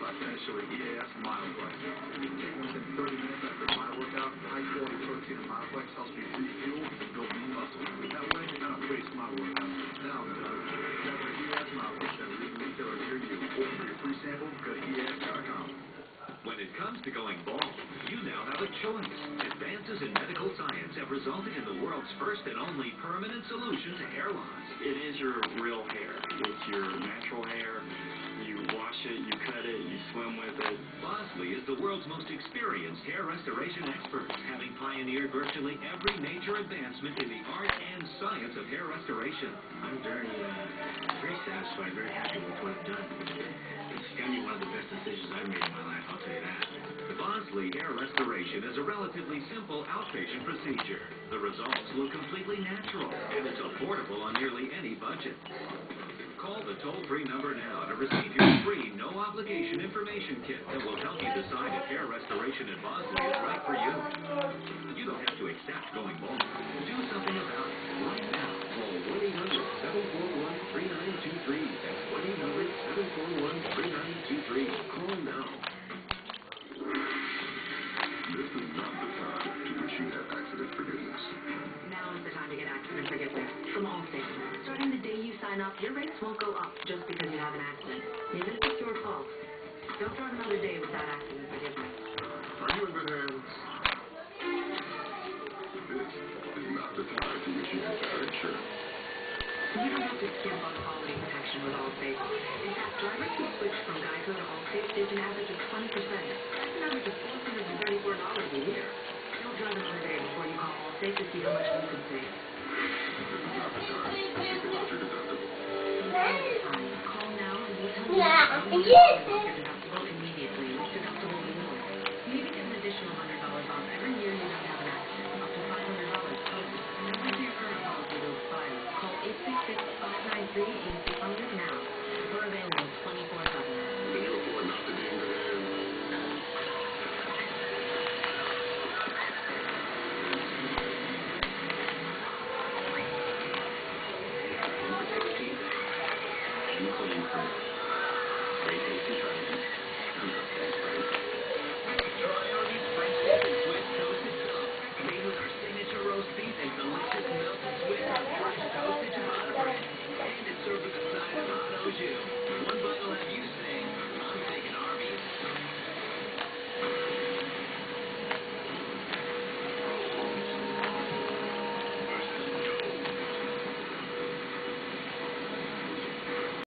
Actually, EAS Mileflex. Take within 30 minutes after my workout, high-quality protein and Mileflex helps me refuel and build new muscle. That way, I don't waste my workout. Now I'm done. Grab your EAS Mileflex at a leading retailer near you. Or for your free sample, go to EAS.com. When it comes to going bald, you now have a choice. Advances in medical science have resulted in the world's first and only permanent solution to hair loss. It is your real hair. It's your natural hair. You wash it, you cut it, you swim with it. Bosley is the world's most experienced hair restoration expert, having pioneered virtually every major advancement in the art and science of hair restoration. I'm very satisfied, very happy with what I've done. It's going to be one of the best decisions I've made in my life, I'll tell you that. Bosley Hair Restoration is a relatively simple outpatient procedure. The results look completely natural, and it's affordable on nearly any budget. Call the toll-free number now to receive your free, no-obligation information kit that will help you decide if hair restoration at Bosley is right for you. You don't have to accept going bald. Do something about it right now. Call 1-800-741-3923. That's 1-800-741-3923. Call now. This is not the time to wish you had accident forgiveness. Now is the time to get accident forgiveness from Allstate. Starting the day you sign up, your rates won't go up just because you have an accident, even if it's your fault. Don't drive another day without accident forgiveness. Are you in good hands? This is not the time to wish you had better insurance. You don't have to skimp on quality protection with Allstate. In fact, drivers who switch from Geico to Allstate save an average of 20%. That's an average of $434 a year. Don't drive another day before you call Allstate to see how much you can save. This is not the time to think about your deductible. Call now and we'll tell you.